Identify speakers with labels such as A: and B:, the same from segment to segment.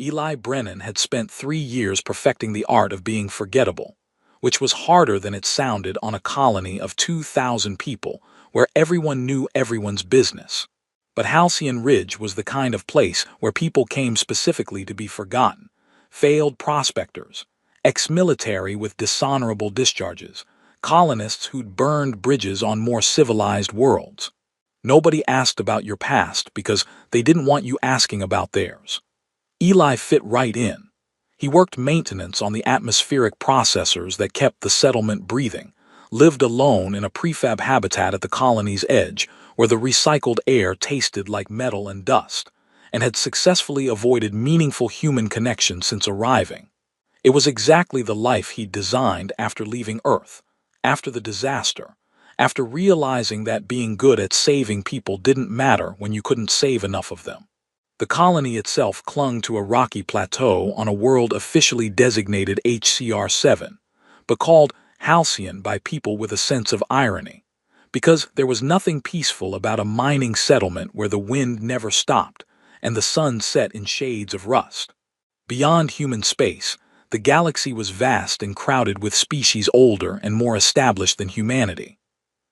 A: Eli Brennan had spent 3 years perfecting the art of being forgettable, which was harder than it sounded on a colony of 2,000 people where everyone knew everyone's business. But Halcyon Ridge was the kind of place where people came specifically to be forgotten: failed prospectors, ex-military with dishonorable discharges, colonists who'd burned bridges on more civilized worlds. Nobody asked about your past because they didn't want you asking about theirs. Eli fit right in. He worked maintenance on the atmospheric processors that kept the settlement breathing, lived alone in a prefab habitat at the colony's edge where the recycled air tasted like metal and dust, and had successfully avoided meaningful human connection since arriving. It was exactly the life he'd designed after leaving Earth, after the disaster, after realizing that being good at saving people didn't matter when you couldn't save enough of them. The colony itself clung to a rocky plateau on a world officially designated HCR7, but called Halcyon by people with a sense of irony, because there was nothing peaceful about a mining settlement where the wind never stopped and the sun set in shades of rust. Beyond human space, the galaxy was vast and crowded with species older and more established than humanity.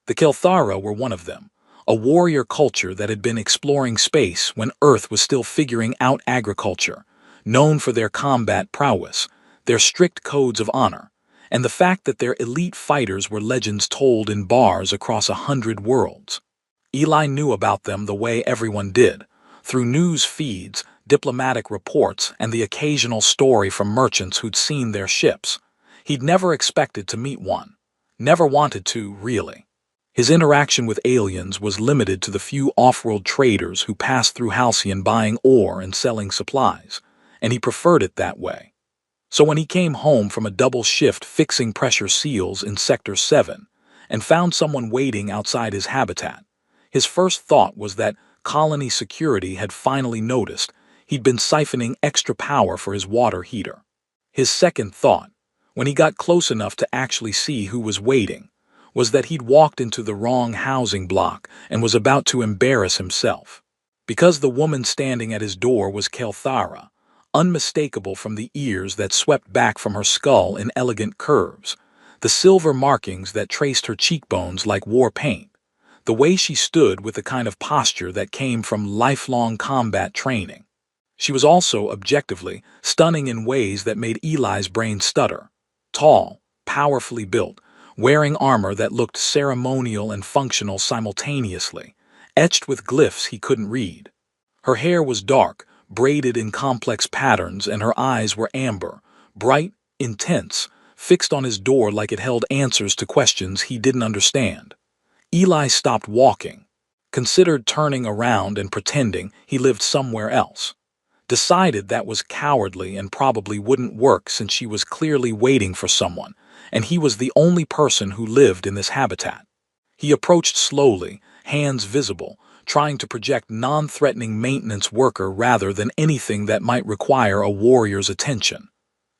A: The Kelthara were one of them, a warrior culture that had been exploring space when Earth was still figuring out agriculture, known for their combat prowess, their strict codes of honor, and the fact that their elite fighters were legends told in bars across 100 worlds. Eli knew about them the way everyone did, through news feeds, diplomatic reports, and the occasional story from merchants who'd seen their ships. He'd never expected to meet one, never wanted to, really. His interaction with aliens was limited to the few off-world traders who passed through Halcyon buying ore and selling supplies, and he preferred it that way. So when he came home from a double shift fixing pressure seals in Sector 7 and found someone waiting outside his habitat, his first thought was that colony security had finally noticed he'd been siphoning extra power for his water heater. His second thought, when he got close enough to actually see who was waiting, was that he'd walked into the wrong housing block and was about to embarrass himself. Because the woman standing at his door was Kelthara, unmistakable from the ears that swept back from her skull in elegant curves, the silver markings that traced her cheekbones like war paint, the way she stood with the kind of posture that came from lifelong combat training. She was also, objectively, stunning in ways that made Eli's brain stutter. Tall, powerfully built, wearing armor that looked ceremonial and functional simultaneously, etched with glyphs he couldn't read. Her hair was dark, braided in complex patterns, and her eyes were amber, bright, intense, fixed on his door like it held answers to questions he didn't understand. Eli stopped walking, considered turning around and pretending he lived somewhere else. Decided that was cowardly and probably wouldn't work since she was clearly waiting for someone, and he was the only person who lived in this habitat. He approached slowly, hands visible, trying to project non-threatening maintenance worker rather than anything that might require a warrior's attention.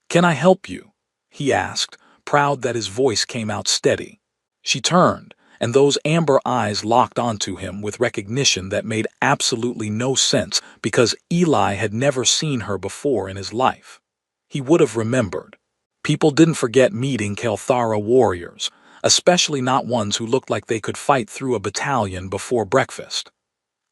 A: "Can I help you?" he asked, proud that his voice came out steady. She turned, and those amber eyes locked onto him with recognition that made absolutely no sense because Eli had never seen her before in his life. He would have remembered. People didn't forget meeting Kelthara warriors, especially not ones who looked like they could fight through a battalion before breakfast.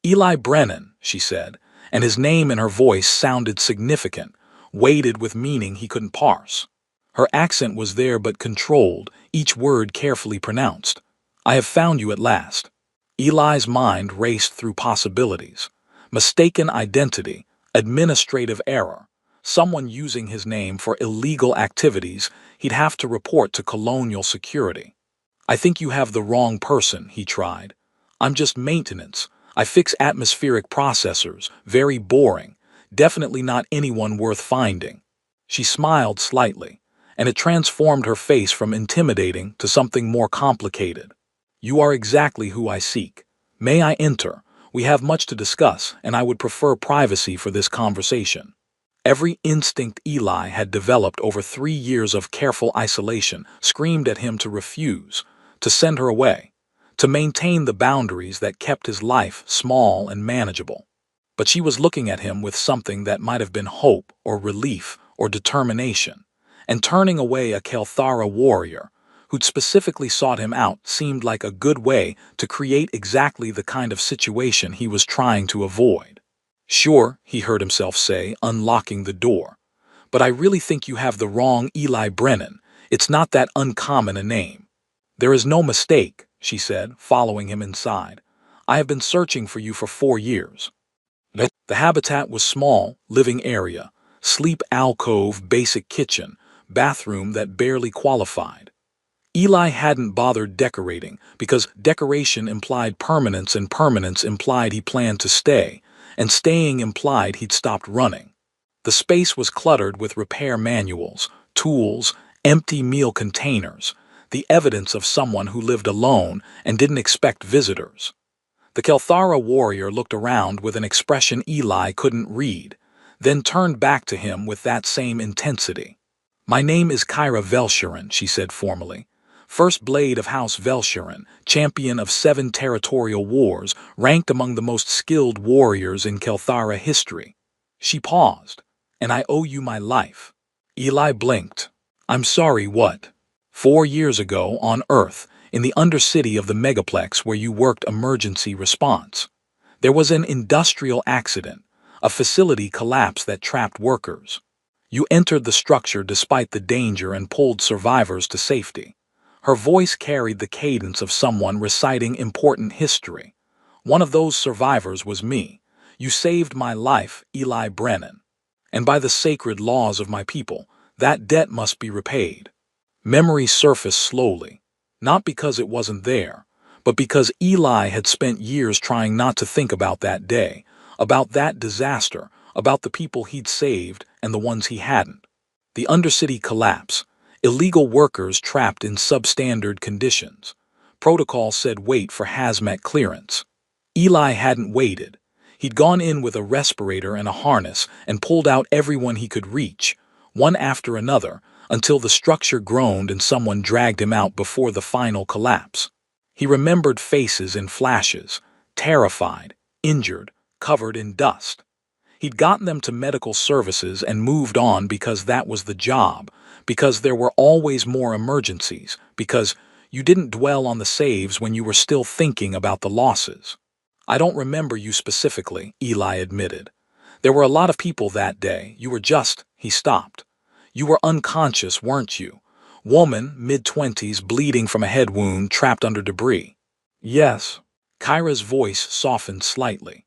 A: "Eli Brennan," she said, and his name in her voice sounded significant, weighted with meaning he couldn't parse. Her accent was there but controlled, each word carefully pronounced. "I have found you at last." Eli's mind raced through possibilities. Mistaken identity, administrative error, someone using his name for illegal activities he'd have to report to colonial security. "I think you have the wrong person," he tried. "I'm just maintenance. I fix atmospheric processors, very boring, definitely not anyone worth finding." She smiled slightly, and it transformed her face from intimidating to something more complicated. "You are exactly who I seek. May I enter? We have much to discuss, and I would prefer privacy for this conversation." Every instinct Eli had developed over 3 years of careful isolation screamed at him to refuse, to send her away, to maintain the boundaries that kept his life small and manageable. but she was looking at him with something that might have been hope or relief or determination, and turning away a Kelthara warrior who'd specifically sought him out seemed like a good way to create exactly the kind of situation he was trying to avoid. "Sure," he heard himself say, unlocking the door, "but I really think you have the wrong Eli Brennan. It's not that uncommon a name." "There is no mistake," she said, following him inside. "I have been searching for you for 4 years. The habitat was small, living area, sleep alcove, basic kitchen, bathroom that barely qualified. Eli hadn't bothered decorating because decoration implied permanence and permanence implied he planned to stay, and staying implied he'd stopped running. The space was cluttered with repair manuals, tools, empty meal containers, the evidence of someone who lived alone and didn't expect visitors. The Kelthara warrior looked around with an expression Eli couldn't read, then turned back to him with that same intensity. "My name is Kyra Velsharan," she said formally. "First Blade of House Velsharan, champion of 7 territorial wars, ranked among the most skilled warriors in Kelthara history." She paused. "And I owe you my life." Eli blinked. "I'm sorry, what?" "4 years ago, on Earth, in the undercity of the Megaplex where you worked emergency response, there was an industrial accident, a facility collapse that trapped workers. You entered the structure despite the danger and pulled survivors to safety." Her voice carried the cadence of someone reciting important history. "One of those survivors was me. You saved my life, Eli Brennan. And by the sacred laws of my people, that debt must be repaid." Memory surfaced slowly, not because it wasn't there, but because Eli had spent years trying not to think about that day, about that disaster, about the people he'd saved and the ones he hadn't. The undercity collapse. Illegal workers trapped in substandard conditions. Protocol said wait for hazmat clearance. Eli hadn't waited. He'd gone in with a respirator and a harness and pulled out everyone he could reach, one after another, until the structure groaned and someone dragged him out before the final collapse. He remembered faces in flashes, terrified, injured, covered in dust. He'd gotten them to medical services and moved on because that was the job, because there were always more emergencies, because you didn't dwell on the saves when you were still thinking about the losses. "I don't remember you specifically," Eli admitted. "There were a lot of people that day. You were just—" He stopped. "You were unconscious, weren't you? Woman, mid-20s, bleeding from a head wound, trapped under debris." "Yes." Kyra's voice softened slightly.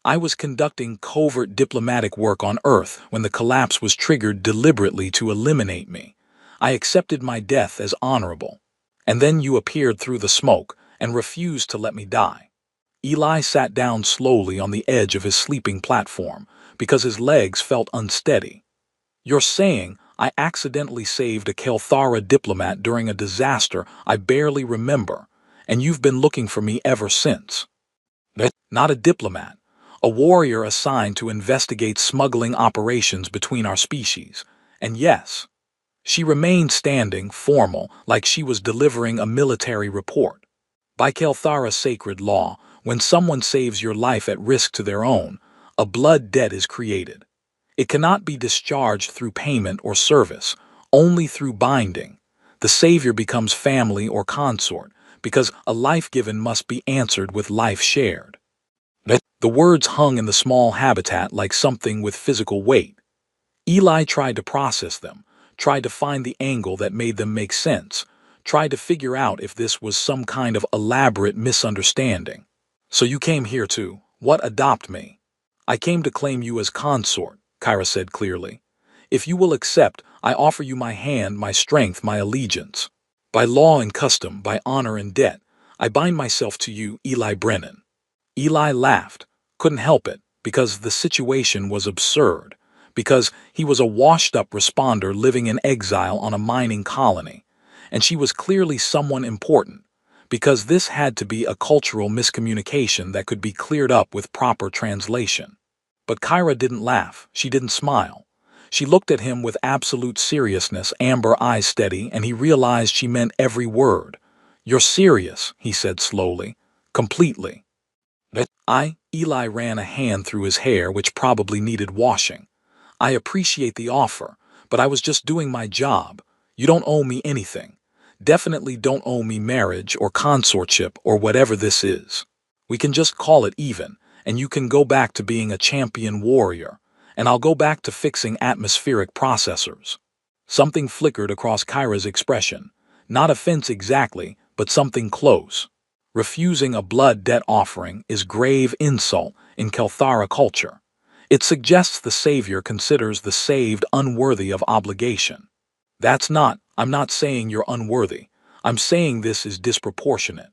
A: "I was conducting covert diplomatic work on Earth when the collapse was triggered deliberately to eliminate me. I accepted my death as honorable. And then you appeared through the smoke and refused to let me die." Eli sat down slowly on the edge of his sleeping platform because his legs felt unsteady. "You're saying I accidentally saved a Kelthara diplomat during a disaster I barely remember, and you've been looking for me ever since." "Not a diplomat. A warrior assigned to investigate smuggling operations between our species. And yes." She remained standing, formal, like she was delivering a military report. "By Kelthara sacred law, when someone saves your life at risk to their own, a blood debt is created. It cannot be discharged through payment or service, only through binding. The savior becomes family or consort, because a life given must be answered with life shared." The words hung in the small habitat like something with physical weight. Eli tried to process them, tried to find the angle that made them make sense, tried to figure out if this was some kind of elaborate misunderstanding. "So you came here to, what, adopt me?" "I came to claim you as consort," Kyra said clearly. "If you will accept, I offer you my hand, my strength, my allegiance. By law and custom, by honor and debt, I bind myself to you, Eli Brennan." Eli laughed, couldn't help it, because the situation was absurd, because he was a washed-up responder living in exile on a mining colony, and she was clearly someone important, because this had to be a cultural miscommunication that could be cleared up with proper translation. But Kyra didn't laugh, she didn't smile. She looked at him with absolute seriousness, amber eyes steady, and he realized she meant every word. "You're serious," he said slowly. "Completely." Eli ran a hand through his hair, which probably needed washing. I appreciate the offer, but I was just doing my job. You don't owe me anything. Definitely don't owe me marriage or consortship or whatever this is. We can just call it even, and you can go back to being a champion warrior, and I'll go back to fixing atmospheric processors. Something flickered across Kyra's expression. Not offense exactly, but something close. Refusing a blood debt offering is grave insult in Kelthara culture. It suggests the savior considers the saved unworthy of obligation. I'm not saying you're unworthy. I'm saying this is disproportionate.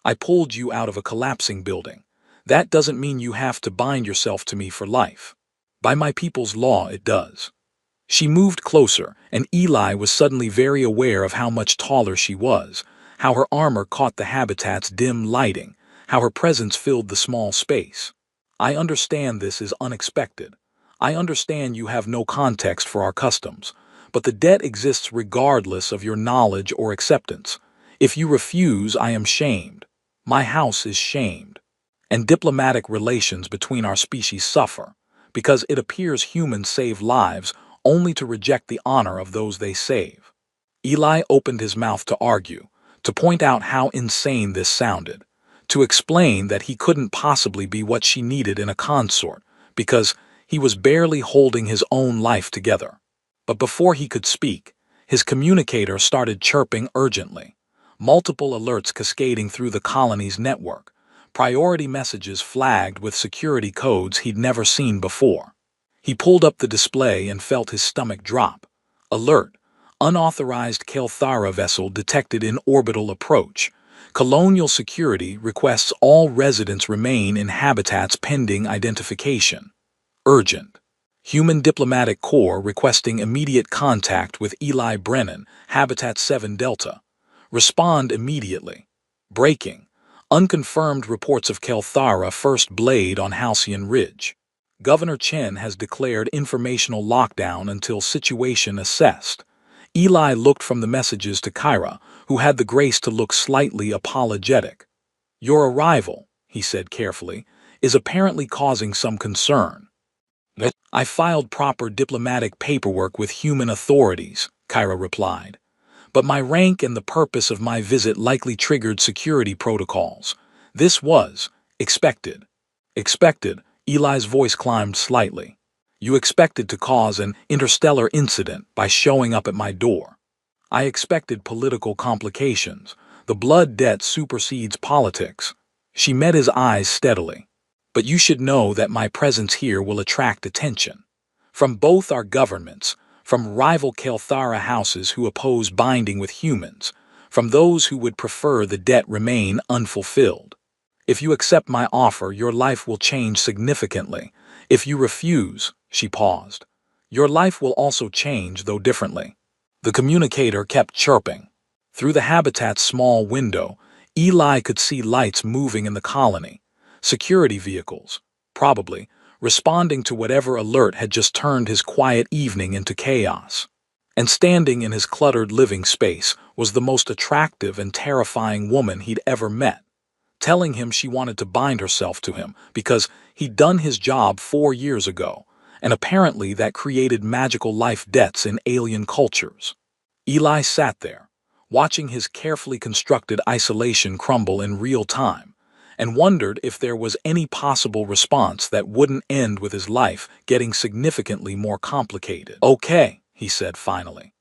A: I pulled you out of a collapsing building. That doesn't mean you have to bind yourself to me for life. By my people's law, it does. She moved closer, and Eli was suddenly very aware of how much taller she was, how her armor caught the habitat's dim lighting, how her presence filled the small space. I understand this is unexpected. I understand you have no context for our customs, but the debt exists regardless of your knowledge or acceptance. If you refuse, I am shamed. My house is shamed. And diplomatic relations between our species suffer, because it appears humans save lives only to reject the honor of those they save. Eli opened his mouth to argue, to point out how insane this sounded, to explain that he couldn't possibly be what she needed in a consort, because he was barely holding his own life together. But before he could speak, his communicator started chirping urgently, multiple alerts cascading through the colony's network, priority messages flagged with security codes he'd never seen before. He pulled up the display and felt his stomach drop. Alert. Unauthorized Kelthara vessel detected in orbital approach. Colonial Security requests all residents remain in habitats pending identification. Urgent. Human Diplomatic Corps requesting immediate contact with Eli Brennan, Habitat 7 Delta. Respond immediately. Breaking. Unconfirmed reports of Kelthara first blade on Halcyon Ridge. Governor Chen has declared informational lockdown until situation assessed. Eli looked from the messages to Kyra, who had the grace to look slightly apologetic. Your arrival, he said carefully, is apparently causing some concern. I filed proper diplomatic paperwork with human authorities, Kyra replied. But my rank and the purpose of my visit likely triggered security protocols. This was expected. Expected, Eli's voice climbed slightly. You expected to cause an interstellar incident by showing up at my door. I expected political complications. The blood debt supersedes politics. She met his eyes steadily. But you should know that my presence here will attract attention. From both our governments, from rival Kelthara houses who oppose binding with humans, from those who would prefer the debt remain unfulfilled. If you accept my offer, your life will change significantly. If you refuse, she paused, your life will also change, though differently. The communicator kept chirping. Through the habitat's small window, Eli could see lights moving in the colony. Security vehicles, probably, responding to whatever alert had just turned his quiet evening into chaos. And standing in his cluttered living space was the most attractive and terrifying woman he'd ever met, telling him she wanted to bind herself to him because he'd done his job 4 years ago, and apparently that created magical life debts in alien cultures. Eli sat there, watching his carefully constructed isolation crumble in real time, and wondered if there was any possible response that wouldn't end with his life getting significantly more complicated. Okay, he said finally.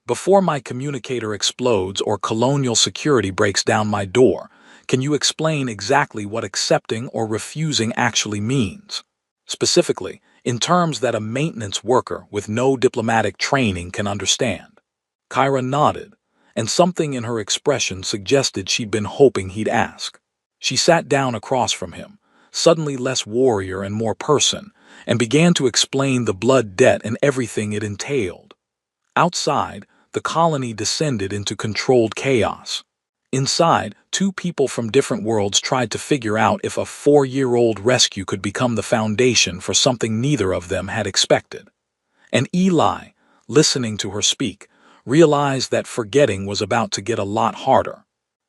A: Before my communicator explodes or colonial security breaks down my door, can you explain exactly what accepting or refusing actually means? Specifically, in terms that a maintenance worker with no diplomatic training can understand. Kyra nodded, and something in her expression suggested she'd been hoping he'd ask. She sat down across from him, suddenly less warrior and more person, and began to explain the blood debt and everything it entailed. Outside, the colony descended into controlled chaos. Inside, 2 people from different worlds tried to figure out if a 4-year-old rescue could become the foundation for something neither of them had expected. And Eli, listening to her speak, realized that forgetting was about to get a lot harder.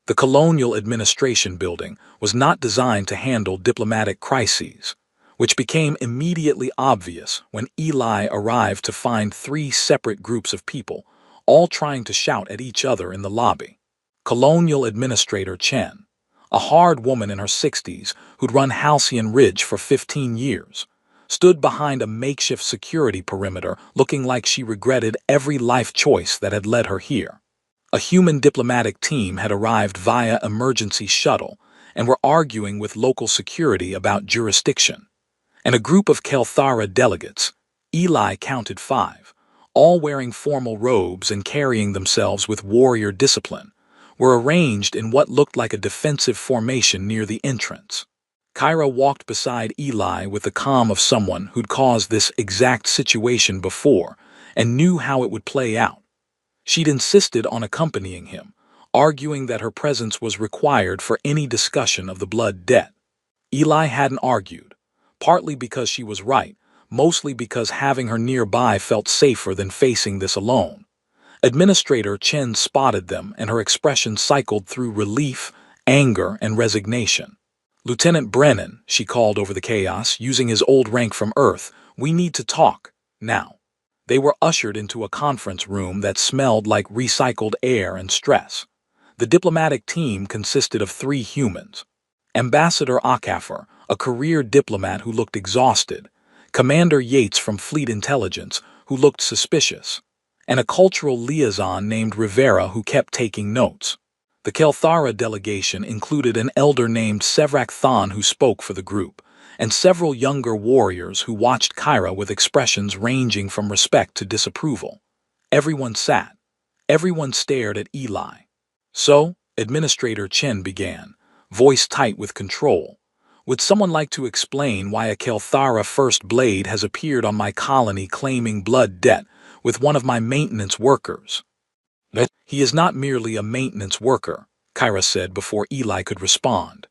A: The Colonial Administration Building was not designed to handle diplomatic crises, which became immediately obvious when Eli arrived to find three separate groups of people, all trying to shout at each other in the lobby. Colonial Administrator Chen, a hard woman in her 60s who'd run Halcyon Ridge for 15 years, stood behind a makeshift security perimeter looking like she regretted every life choice that had led her here. A human diplomatic team had arrived via emergency shuttle and were arguing with local security about jurisdiction. And a group of Kelthara delegates, Eli counted 5, all wearing formal robes and carrying themselves with warrior discipline, were arranged in what looked like a defensive formation near the entrance. Kyra walked beside Eli with the calm of someone who'd caused this exact situation before and knew how it would play out. She'd insisted on accompanying him, arguing that her presence was required for any discussion of the blood debt. Eli hadn't argued, partly because she was right, mostly because having her nearby felt safer than facing this alone. Administrator Chen spotted them, and her expression cycled through relief, anger, and resignation. "Lieutenant Brennan," she called over the chaos, using his old rank from Earth, "we need to talk, now." They were ushered into a conference room that smelled like recycled air and stress. The diplomatic team consisted of 3 humans: Ambassador Akaffer, a career diplomat who looked exhausted; Commander Yates from Fleet Intelligence, who looked suspicious; and a cultural liaison named Rivera who kept taking notes. The Kelthara delegation included an elder named Sevrak Thon who spoke for the group, and several younger warriors who watched Kyra with expressions ranging from respect to disapproval. Everyone sat. Everyone stared at Eli. "So," Administrator Chen began, voice tight with control, "would someone like to explain why a Kelthara First Blade has appeared on my colony claiming blood debt with one of my maintenance workers?" "He is not merely a maintenance worker," Kyra said before Eli could respond.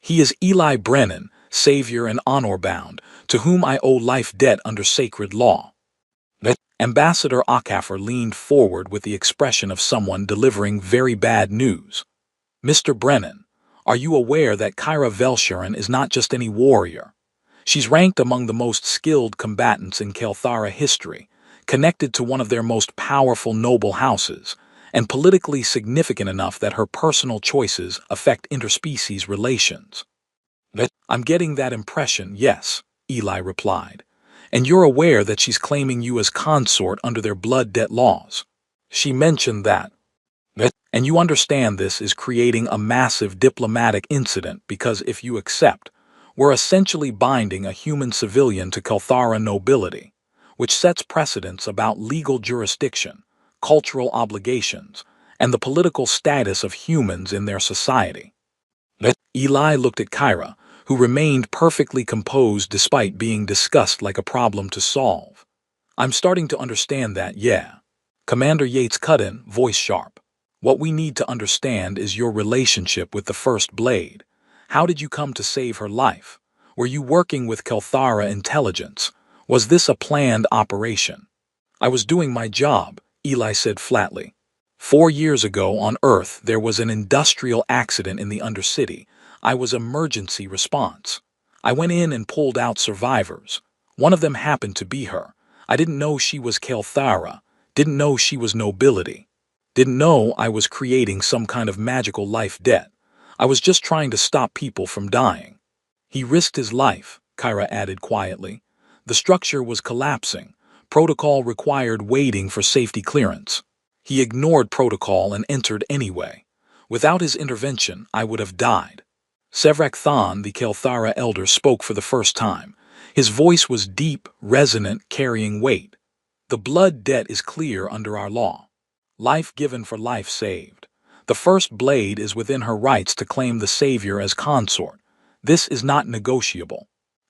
A: "He is Eli Brennan, savior and honor-bound, to whom I owe life debt under sacred law." Ambassador Akaffer leaned forward with the expression of someone delivering very bad news. "Mr. Brennan, are you aware that Kyra Velsharan is not just any warrior? She's ranked among the most skilled combatants in Kelthara history, connected to one of their most powerful noble houses, and politically significant enough that her personal choices affect interspecies relations." "I'm getting that impression, yes," Eli replied. "And you're aware that she's claiming you as consort under their blood debt laws." She mentioned that. "And you understand this is creating a massive diplomatic incident because if you accept, we're essentially binding a human civilian to Kelthara nobility, which sets precedents about legal jurisdiction, cultural obligations, and the political status of humans in their society." Eli looked at Kyra, who remained perfectly composed despite being discussed like a problem to solve. "I'm starting to understand that, yeah." Commander Yates cut in, voice sharp. "What we need to understand is your relationship with the First Blade. How did you come to save her life? Were you working with Kelthara intelligence? Was this a planned operation?" "I was doing my job," Eli said flatly. 4 years ago on Earth there was an industrial accident in the Undercity. I was emergency response. I went in and pulled out survivors. One of them happened to be her. I didn't know she was Kelthara, didn't know she was nobility, didn't know I was creating some kind of magical life debt. I was just trying to stop people from dying." "He risked his life," Kyra added quietly. "The structure was collapsing. Protocol required waiting for safety clearance. He ignored protocol and entered anyway. Without his intervention, I would have died." Sevrak Thon, the Kelthara elder, spoke for the first time. His voice was deep, resonant, carrying weight. "The blood debt is clear under our law. Life given for life saved. The First Blade is within her rights to claim the savior as consort. This is not negotiable."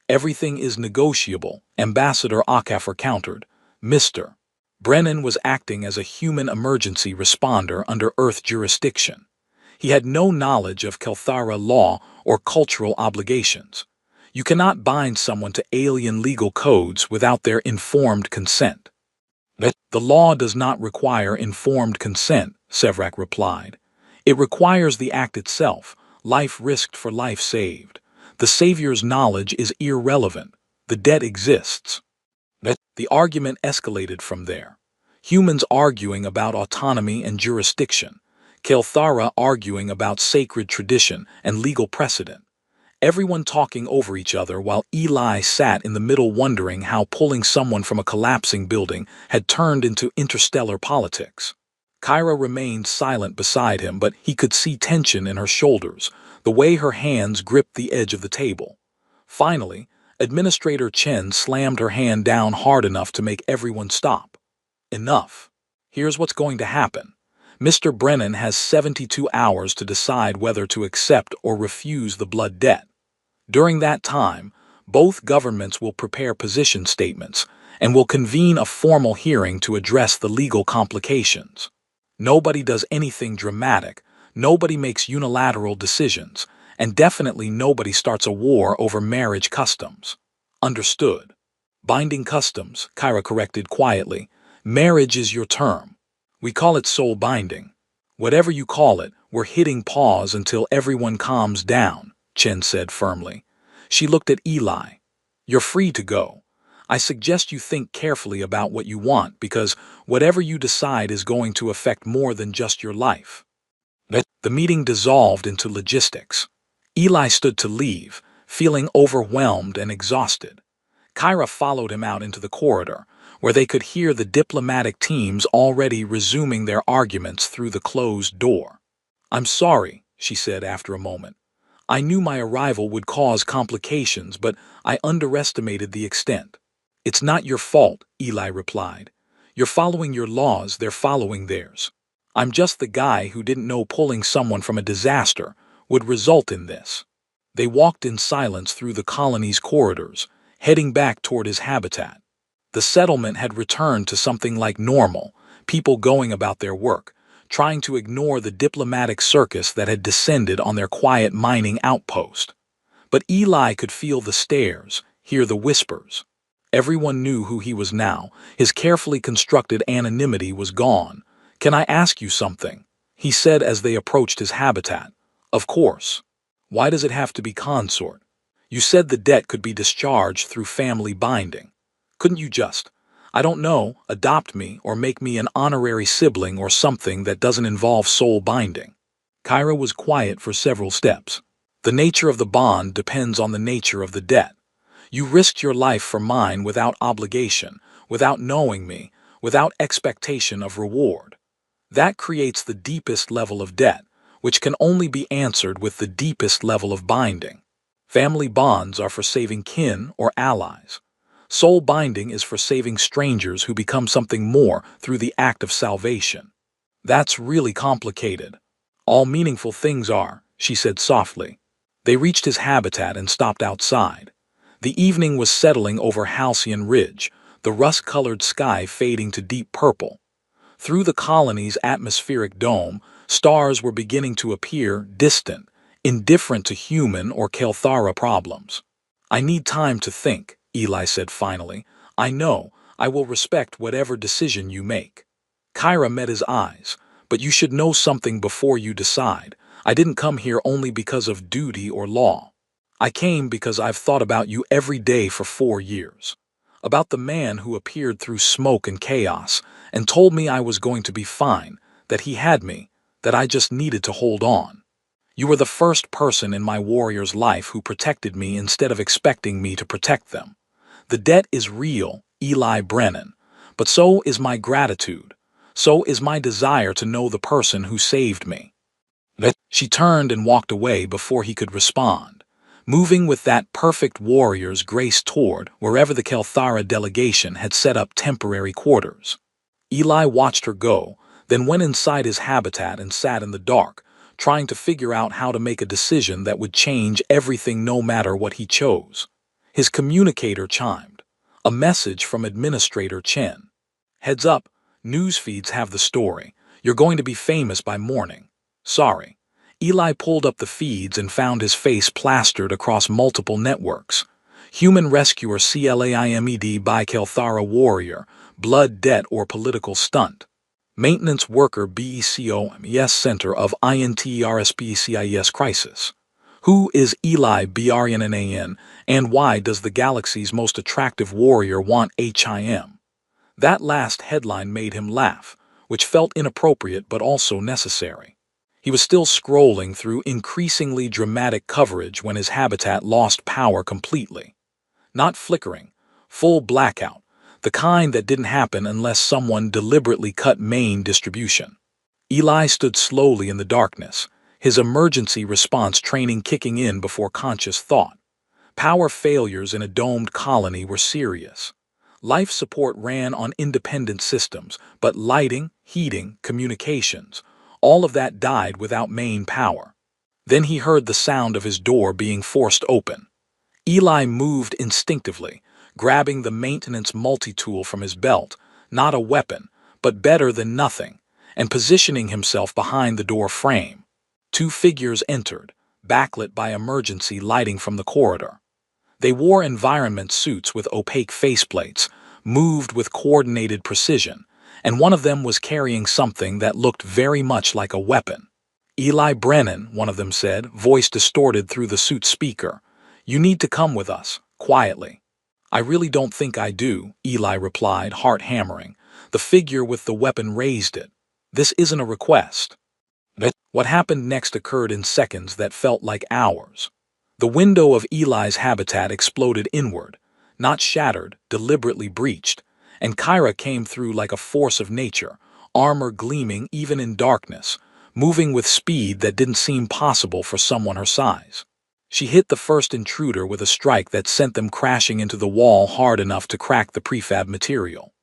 A: "Everything is negotiable," Ambassador Akaffer countered. "Mr. Brennan was acting as a human emergency responder under Earth jurisdiction. He had no knowledge of Kelthara law or cultural obligations. You cannot bind someone to alien legal codes without their informed consent." "The law does not require informed consent," Sevrak replied. It requires the act itself, life risked for life saved. The Savior's knowledge is irrelevant. The debt exists. The argument escalated from there. Humans arguing about autonomy and jurisdiction. Kelthara arguing about sacred tradition and legal precedent. Everyone talking over each other while Eli sat in the middle wondering how pulling someone from a collapsing building had turned into interstellar politics. Kyra remained silent beside him, but he could see tension in her shoulders, the way her hands gripped the edge of the table. Finally, Administrator Chen slammed her hand down hard enough to make everyone stop. Enough. Here's what's going to happen. Mr. Brennan has 72 hours to decide whether to accept or refuse the blood debt. During that time, both governments will prepare position statements and will convene a formal hearing to address the legal complications. Nobody does anything dramatic, nobody makes unilateral decisions, and definitely nobody starts a war over marriage customs. Understood. Binding customs, Kyra corrected quietly. Marriage is your term. We call it soul binding. Whatever you call it, we're hitting pause until everyone calms down, Chen said firmly. She looked at Eli. You're free to go. I suggest you think carefully about what you want because whatever you decide is going to affect more than just your life. The meeting dissolved into logistics. Eli stood to leave, feeling overwhelmed and exhausted. Kyra followed him out into the corridor, where they could hear the diplomatic teams already resuming their arguments through the closed door. I'm sorry, she said after a moment. I knew my arrival would cause complications, but I underestimated the extent. It's not your fault, Eli replied. You're following your laws, they're following theirs. I'm just the guy who didn't know pulling someone from a disaster would result in this. They walked in silence through the colony's corridors, heading back toward his habitat. The settlement had returned to something like normal, people going about their work, trying to ignore the diplomatic circus that had descended on their quiet mining outpost. But Eli could feel the stares, hear the whispers. Everyone knew who he was now. His carefully constructed anonymity was gone. Can I ask you something? He said as they approached his habitat. Of course. Why does it have to be consort? You said the debt could be discharged through family binding. Couldn't you just, I don't know, adopt me or make me an honorary sibling or something that doesn't involve soul binding? Kyra was quiet for several steps. The nature of the bond depends on the nature of the debt. You risked your life for mine without obligation, without knowing me, without expectation of reward. That creates the deepest level of debt, which can only be answered with the deepest level of binding. Family bonds are for saving kin or allies. Soul binding is for saving strangers who become something more through the act of salvation. That's really complicated. All meaningful things are, she said softly. They reached his habitat and stopped outside. The evening was settling over Halcyon Ridge, the rust-colored sky fading to deep purple. Through the colony's atmospheric dome, stars were beginning to appear distant, indifferent to human or Kelthara problems. I need time to think, Eli said finally. I know, I will respect whatever decision you make. Kyra met his eyes. But you should know something before you decide. I didn't come here only because of duty or law. I came because I've thought about you every day for 4 years. About the man who appeared through smoke and chaos and told me I was going to be fine, that he had me, that I just needed to hold on. You were the first person in my warrior's life who protected me instead of expecting me to protect them. The debt is real, Eli Brennan, but so is my gratitude. So is my desire to know the person who saved me. She turned and walked away before he could respond, moving with that perfect warrior's grace toward wherever the Kelthara delegation had set up temporary quarters. Eli watched her go, then went inside his habitat and sat in the dark, trying to figure out how to make a decision that would change everything no matter what he chose. His communicator chimed. A message from Administrator Chen. Heads up. News feeds have the story. You're going to be famous by morning. Sorry. Eli pulled up the feeds and found his face plastered across multiple networks. Human rescuer CLAIMED by Kelthara warrior, blood debt or political stunt. Maintenance Worker BECOMES Center of INTERSPCIES Crisis. Who is Eli BRNNAN, and why does the galaxy's most attractive warrior want HIM? That last headline made him laugh, which felt inappropriate but also necessary. He was still scrolling through increasingly dramatic coverage when his habitat lost power completely. Not flickering, full blackout, the kind that didn't happen unless someone deliberately cut main distribution. Eli stood slowly in the darkness, his emergency response training kicking in before conscious thought. Power failures in a domed colony were serious. Life support ran on independent systems, but lighting, heating, communications, all of that died without main power. Then he heard the sound of his door being forced open. Eli moved instinctively, grabbing the maintenance multi-tool from his belt, not a weapon, but better than nothing, and positioning himself behind the door frame. Two figures entered, backlit by emergency lighting from the corridor. They wore environment suits with opaque faceplates, moved with coordinated precision, and one of them was carrying something that looked very much like a weapon. Eli Brennan, one of them said, voice distorted through the suit speaker. "You need to come with us, quietly." "I really don't think I do," Eli replied, heart hammering. The figure with the weapon raised it. "This isn't a request." What happened next occurred in seconds that felt like hours. The window of Eli's habitat exploded inward, not shattered, deliberately breached, and Kyra came through like a force of nature, armor gleaming even in darkness, moving with speed that didn't seem possible for someone her size. She hit the first intruder with a strike that sent them crashing into the wall hard enough to crack the prefab material.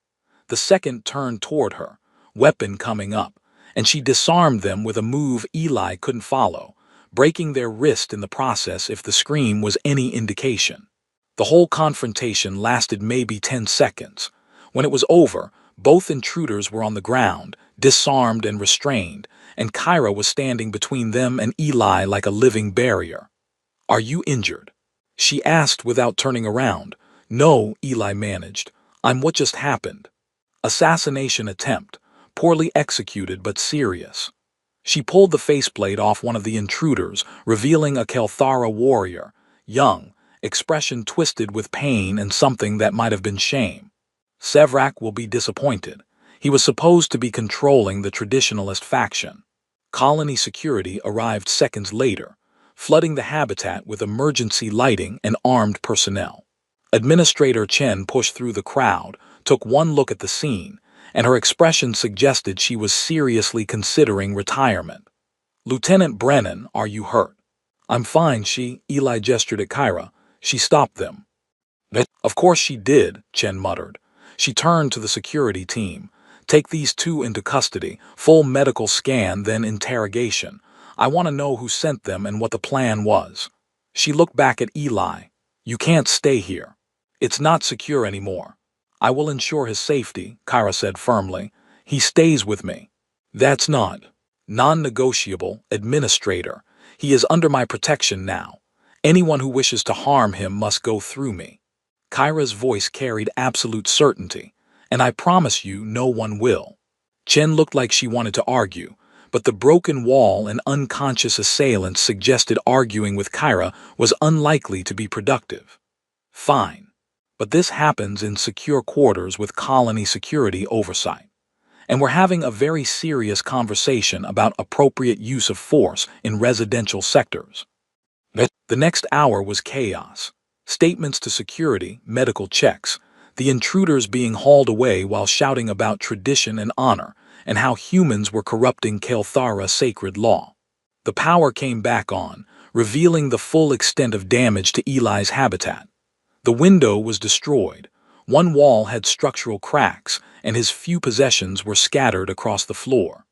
A: The second turned toward her, weapon coming up, and she disarmed them with a move Eli couldn't follow, breaking their wrist in the process if the scream was any indication. The whole confrontation lasted maybe 10 seconds. When it was over, both intruders were on the ground, disarmed and restrained, and Kyra was standing between them and Eli like a living barrier. "Are you injured?" she asked without turning around. "No," Eli managed. "I'm what just happened." Assassination attempt, poorly executed but serious. She pulled the faceplate off one of the intruders, revealing a Kelthara warrior, young, expression twisted with pain and something that might have been shame. Sevrak will be disappointed. He was supposed to be controlling the traditionalist faction. Colony security arrived seconds later, flooding the habitat with emergency lighting and armed personnel. Administrator Chen pushed through the crowd, took one look at the scene, and her expression suggested she was seriously considering retirement. "Lieutenant Brennan, are you hurt?" "I'm fine," Eli gestured at Kyra. "She stopped them." "Of course she did," Chen muttered. She turned to the security team. "Take these two into custody, full medical scan, then interrogation. I want to know who sent them and what the plan was." She looked back at Eli. "You can't stay here. It's not secure anymore." "I will ensure his safety," Kyra said firmly. "He stays with me." "That's not non-negotiable, Administrator. He is under my protection now. Anyone who wishes to harm him must go through me." Kyra's voice carried absolute certainty, "And I promise you no one will." Chen looked like she wanted to argue, but the broken wall and unconscious assailants suggested arguing with Kyra was unlikely to be productive. "Fine. But this happens in secure quarters with colony security oversight. And we're having a very serious conversation about appropriate use of force in residential sectors." The next hour was chaos. Statements to security, medical checks, the intruders being hauled away while shouting about tradition and honor, and how humans were corrupting Kelthara sacred law. The power came back on, revealing the full extent of damage to Eli's habitat. The window was destroyed. One wall had structural cracks, and his few possessions were scattered across the floor.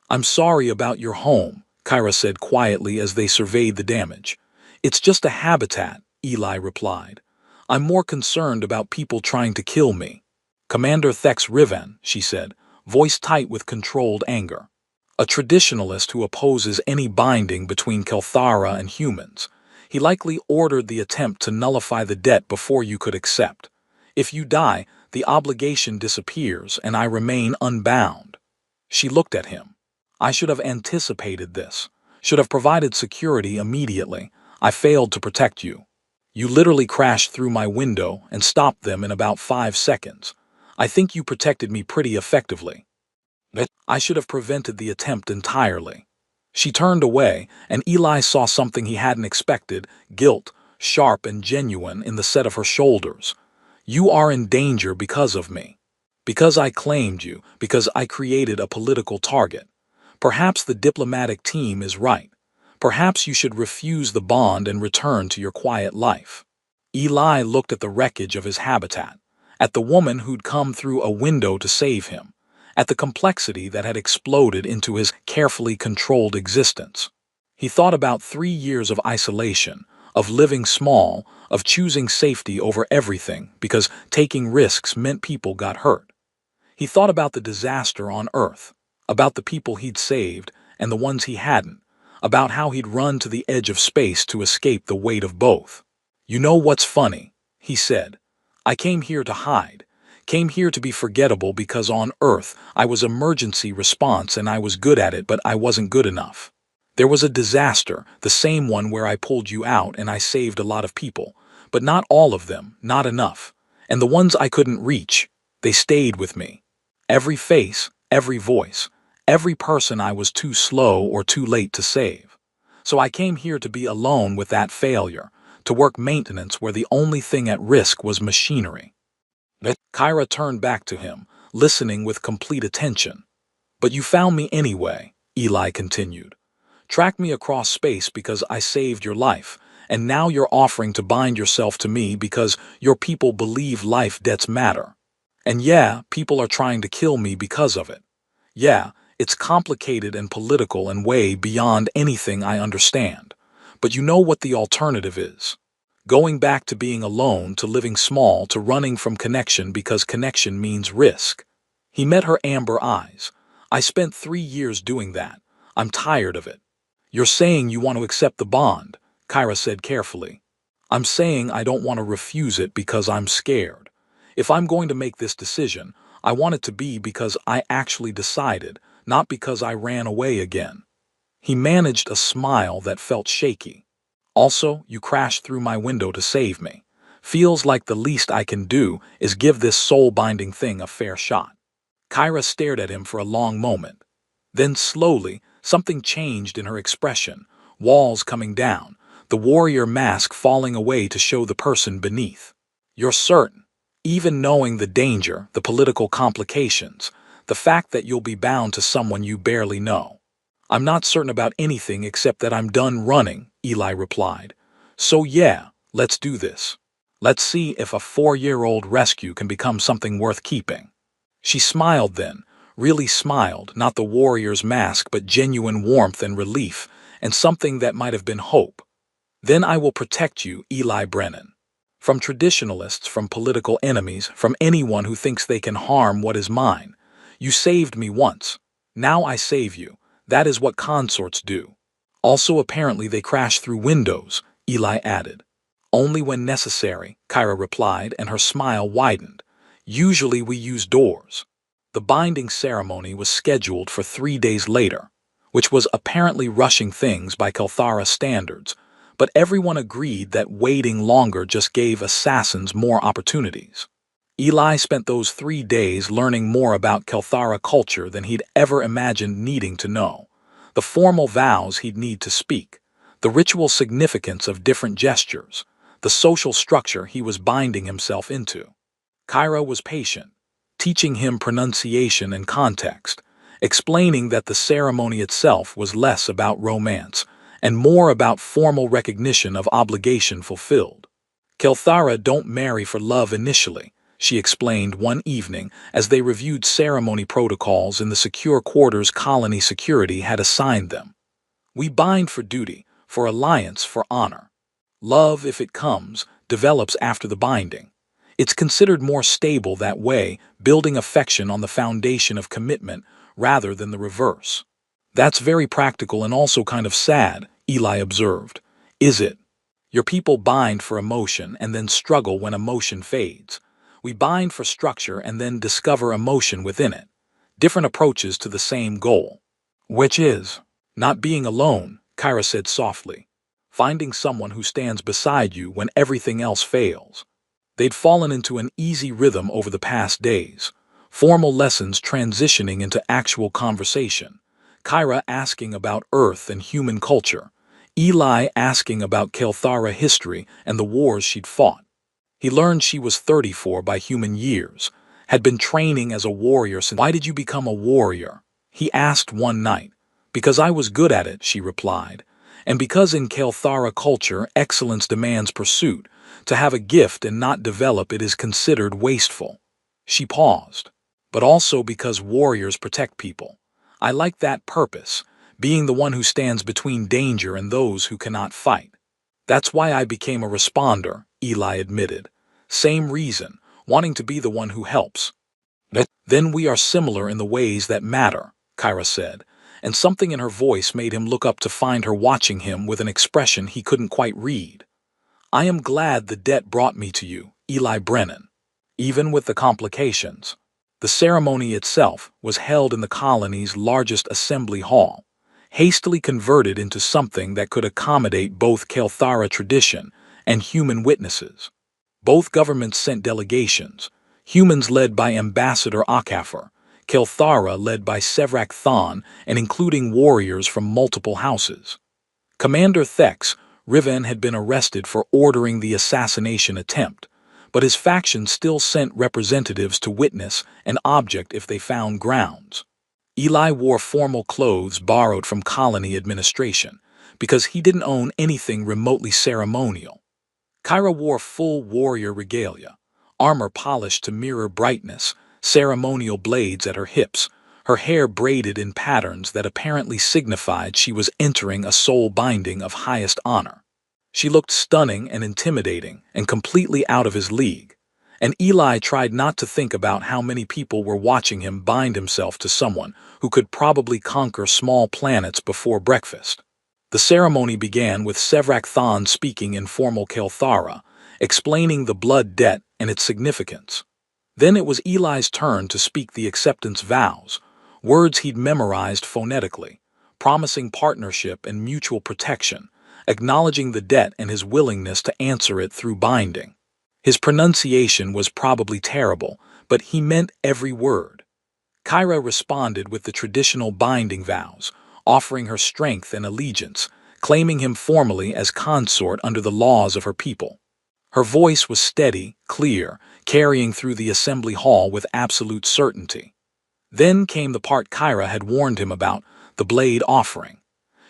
A: "I'm sorry about your home," Kyra said quietly as they surveyed the damage. "It's just a habitat," Eli replied. "I'm more concerned about people trying to kill me." "Commander Thex Riven," she said, voice tight with controlled anger. "A traditionalist who opposes any binding between Kelthara and humans. He likely ordered the attempt to nullify the debt before you could accept. If you die, the obligation disappears and I remain unbound." She looked at him. I should have anticipated this. Should have provided security immediately. I failed to protect you. You literally crashed through my window and stopped them in about 5 seconds. I think you protected me pretty effectively. I should have prevented the attempt entirely. She turned away, and Eli saw something he hadn't expected, guilt, sharp and genuine, in the set of her shoulders. You are in danger because of me. Because I claimed you, because I created a political target. Perhaps the diplomatic team is right. Perhaps you should refuse the bond and return to your quiet life. Eli looked at the wreckage of his habitat, at the woman who'd come through a window to save him, at the complexity that had exploded into his carefully controlled existence. He thought about 3 years of isolation, of living small, of choosing safety over everything because taking risks meant people got hurt. He thought about the disaster on Earth, about the people he'd saved and the ones he hadn't, about how he'd run to the edge of space to escape the weight of both. You know what's funny? He said. I came here to hide, came here to be forgettable because on Earth I was emergency response and I was good at it, but I wasn't good enough. There was a disaster, the same one where I pulled you out and I saved a lot of people, but not all of them, not enough. And the ones I couldn't reach, they stayed with me. Every face, every voice, every person I was too slow or too late to save. So I came here to be alone with that failure, to work maintenance where the only thing at risk was machinery. Kyra turned back to him, listening with complete attention. But you found me anyway, Eli continued. Tracked me across space because I saved your life, and now you're offering to bind yourself to me because your people believe life debts matter. And yeah, people are trying to kill me because of it. Yeah, it's complicated and political and way beyond anything I understand. But you know what the alternative is. Going back to being alone, to living small, to running from connection because connection means risk. He met her amber eyes. I spent 3 years doing that. I'm tired of it. You're saying you want to accept the bond, Kyra said carefully. I'm saying I don't want to refuse it because I'm scared. If I'm going to make this decision, I want it to be because I actually decided, not because I ran away again. He managed a smile that felt shaky. Also, you crashed through my window to save me. Feels like the least I can do is give this soul-binding thing a fair shot. Kyra stared at him for a long moment. Then slowly, something changed in her expression, walls coming down, the warrior mask falling away to show the person beneath. You're certain, even knowing the danger, the political complications, the fact that you'll be bound to someone you barely know. I'm not certain about anything except that I'm done running, Eli replied. So yeah, let's do this. Let's see if a 4-year-old rescue can become something worth keeping. She smiled then, really smiled, not the warrior's mask but genuine warmth and relief, and something that might have been hope. Then I will protect you, Eli Brennan. From traditionalists, from political enemies, from anyone who thinks they can harm what is mine. You saved me once. Now I save you. That is what consorts do. Also apparently they crash through windows, Eli added. Only when necessary, Kyra replied, and her smile widened. Usually we use doors. The binding ceremony was scheduled for 3 days later, which was apparently rushing things by Kelthara standards, but everyone agreed that waiting longer just gave assassins more opportunities. Eli spent those 3 days learning more about Kelthara culture than he'd ever imagined needing to know, the formal vows he'd need to speak, the ritual significance of different gestures, the social structure he was binding himself into. Kyra was patient, teaching him pronunciation and context, explaining that the ceremony itself was less about romance and more about formal recognition of obligation fulfilled. Kelthara don't marry for love initially, she explained one evening as they reviewed ceremony protocols in the secure quarters colony security had assigned them. We bind for duty, for alliance, for honor. Love, if it comes, develops after the binding. It's considered more stable that way, building affection on the foundation of commitment rather than the reverse. That's very practical and also kind of sad, Eli observed. Is it? Your people bind for emotion and then struggle when emotion fades. We bind for structure and then discover emotion within it. different approaches to the same goal. Which is not being alone, Kyra said softly. Finding someone who stands beside you when everything else fails. They'd fallen into an easy rhythm over the past days, formal lessons transitioning into actual conversation. Kyra asking about Earth and human culture, Eli asking about Kelthara history and the wars she'd fought. He learned she was 34 by human years, had been training as a warrior since. Why did you become a warrior? He asked one night. Because I was good at it, she replied, and because in Kelthara culture excellence demands pursuit. To have a gift and not develop it is considered wasteful. She paused. But also because warriors protect people. I like that purpose, being the one who stands between danger and those who cannot fight. That's why I became a responder, Eli admitted. Same reason, wanting to be the one who helps. Then we are similar in the ways that matter, Kyra said, and something in her voice made him look up to find her watching him with an expression he couldn't quite read. I am glad the debt brought me to you, Eli Brennan. Even with the complications. The ceremony itself was held in the colony's largest assembly hall, hastily converted into something that could accommodate both Kelthara tradition and human witnesses. Both governments sent delegations, humans led by Ambassador Akafar, Kelthara led by Sevrak Thon and including warriors from multiple houses. Commander Thex, Riven had been arrested for ordering the assassination attempt, but his faction still sent representatives to witness an object if they found grounds. Eli wore formal clothes borrowed from colony administration, because he didn't own anything remotely ceremonial. Kyra wore full warrior regalia, armor polished to mirror brightness, ceremonial blades at her hips, her hair braided in patterns that apparently signified she was entering a soul binding of highest honor. She looked stunning and intimidating and completely out of his league, and Eli tried not to think about how many people were watching him bind himself to someone who could probably conquer small planets before breakfast. The ceremony began with Sevrak Thon speaking in formal Kelthara, explaining the blood debt and its significance. Then it was Eli's turn to speak the acceptance vows, words he'd memorized phonetically, promising partnership and mutual protection, acknowledging the debt and his willingness to answer it through binding. His pronunciation was probably terrible, but he meant every word. Kyra responded with the traditional binding vows, offering her strength and allegiance, claiming him formally as consort under the laws of her people. Her voice was steady, clear, carrying through the assembly hall with absolute certainty. Then came the part Kyra had warned him about, the blade offering.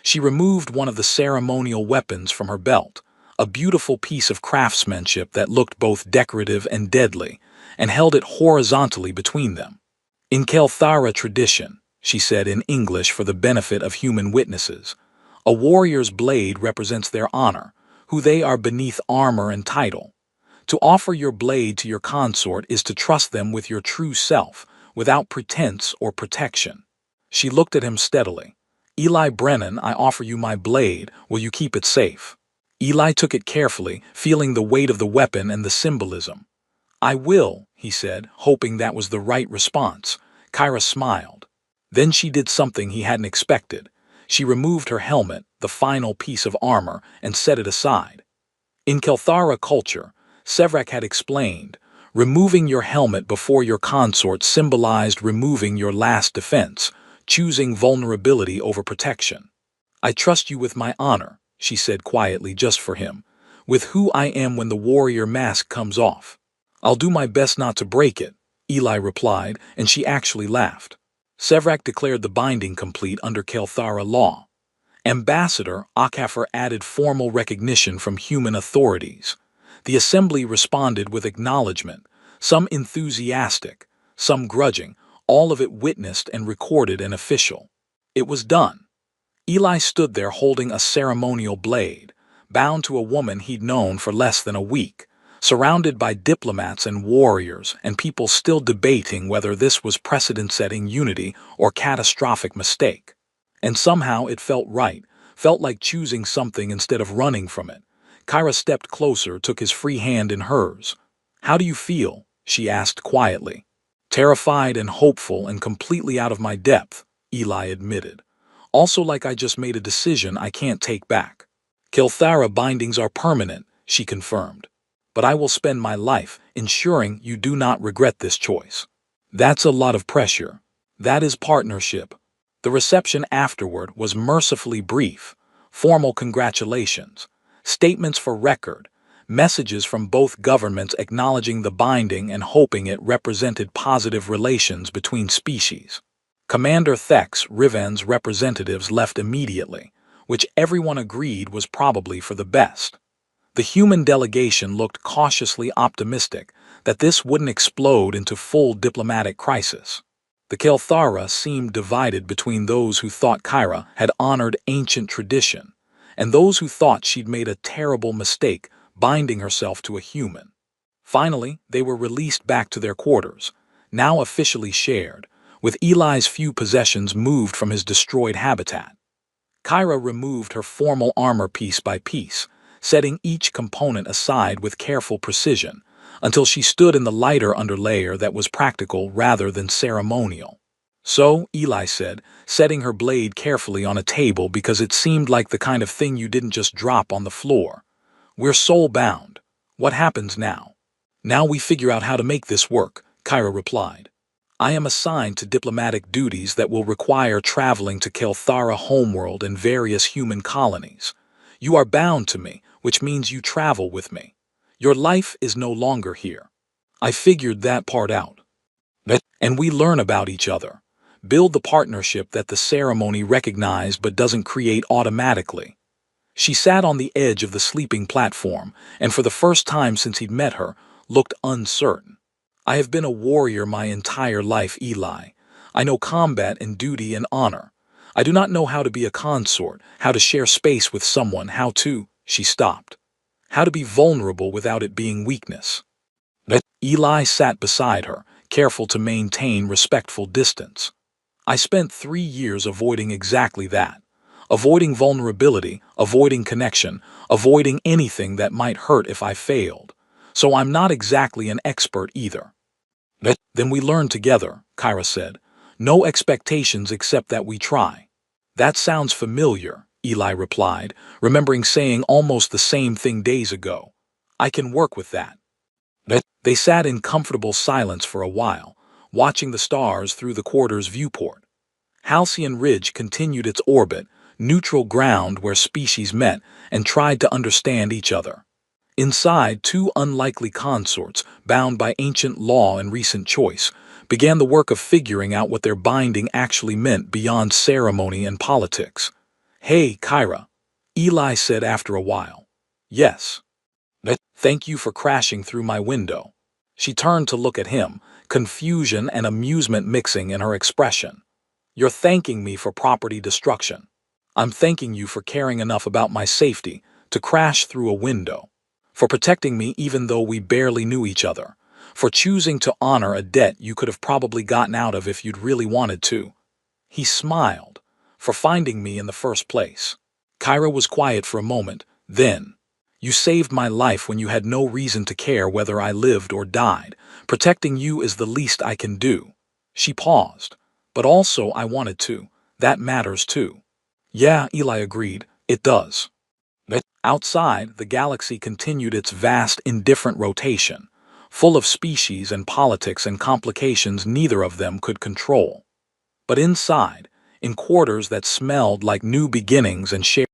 A: She removed one of the ceremonial weapons from her belt, a beautiful piece of craftsmanship that looked both decorative and deadly, and held it horizontally between them. In Kelthara tradition, she said in English for the benefit of human witnesses, a warrior's blade represents their honor, who they are beneath armor and title. To offer your blade to your consort is to trust them with your true self, without pretense or protection. She looked at him steadily. Eli Brennan, I offer you my blade. Will you keep it safe? Eli took it carefully, feeling the weight of the weapon and the symbolism. I will, he said, hoping that was the right response. Kyra smiled. Then she did something he hadn't expected. She removed her helmet, the final piece of armor, and set it aside. In Kelthara culture, Sevrak had explained, removing your helmet before your consort symbolized removing your last defense, choosing vulnerability over protection. I trust you with my honor, she said quietly just for him, with who I am when the warrior mask comes off. I'll do my best not to break it, Eli replied, and she actually laughed. Sevrak declared the binding complete under Kelthara law. Ambassador Akafar added formal recognition from human authorities. The assembly responded with acknowledgement, some enthusiastic, some grudging, all of it witnessed and recorded and official. It was done. Eli stood there holding a ceremonial blade, bound to a woman he'd known for less than a week, surrounded by diplomats and warriors and people still debating whether this was precedent-setting unity or catastrophic mistake. And somehow it felt right, felt like choosing something instead of running from it. Kyra stepped closer, took his free hand in hers. How do you feel? She asked quietly. Terrified and hopeful and completely out of my depth, Eli admitted. Also like I just made a decision I can't take back. Kilthara bindings are permanent, she confirmed. But I will spend my life ensuring you do not regret this choice. That's a lot of pressure. That is partnership. The reception afterward was mercifully brief. Formal congratulations, statements for record, messages from both governments acknowledging the binding and hoping it represented positive relations between species. Commander Thex Riven's representatives left immediately, which everyone agreed was probably for the best. The human delegation looked cautiously optimistic that this wouldn't explode into full diplomatic crisis. The Kelthara seemed divided between those who thought Kyra had honored ancient tradition and those who thought she'd made a terrible mistake binding herself to a human. Finally, they were released back to their quarters, now officially shared, with Eli's few possessions moved from his destroyed habitat. Kyra removed her formal armor piece by piece, setting each component aside with careful precision, until she stood in the lighter underlayer that was practical rather than ceremonial. So, Eli said, setting her blade carefully on a table because it seemed like the kind of thing you didn't just drop on the floor. We're soul-bound. What happens now? Now we figure out how to make this work, Kyra replied. I am assigned to diplomatic duties that will require traveling to Kelthara homeworld and various human colonies. You are bound to me, which means you travel with me. Your life is no longer here. I figured that part out. And we learn about each other. Build the partnership that the ceremony recognized but doesn't create automatically. She sat on the edge of the sleeping platform, and for the first time since he'd met her, looked uncertain. I have been a warrior my entire life, Eli. I know combat and duty and honor. I do not know how to be a consort, how to share space with someone, how to, she stopped. How to be vulnerable without it being weakness. Eli sat beside her, careful to maintain respectful distance. I spent 3 years avoiding exactly that. Avoiding vulnerability, avoiding connection, avoiding anything that might hurt if I failed. So I'm not exactly an expert either. Then we learn together, Kyra said. No expectations except that we try. That sounds familiar, Eli replied, remembering saying almost the same thing days ago. I can work with that. They sat in comfortable silence for a while, watching the stars through the quarter's viewport. Halcyon Ridge continued its orbit, neutral ground where species met and tried to understand each other. Inside, 2 unlikely consorts, bound by ancient law and recent choice, began the work of figuring out what their binding actually meant beyond ceremony and politics. Hey, Kyra, Eli said after a while. Yes. Thank you for crashing through my window. She turned to look at him, confusion and amusement mixing in her expression. You're thanking me for property destruction. I'm thanking you for caring enough about my safety to crash through a window, for protecting me even though we barely knew each other, for choosing to honor a debt you could have probably gotten out of if you'd really wanted to. He smiled, for finding me in the first place. Kyra was quiet for a moment, then, you saved my life when you had no reason to care whether I lived or died. Protecting you is the least I can do. She paused. But also I wanted to. That matters too. Yeah, Eli agreed. It does. Outside, the galaxy continued its vast, indifferent rotation, full of species and politics and complications neither of them could control. But inside, in quarters that smelled like new beginnings and shared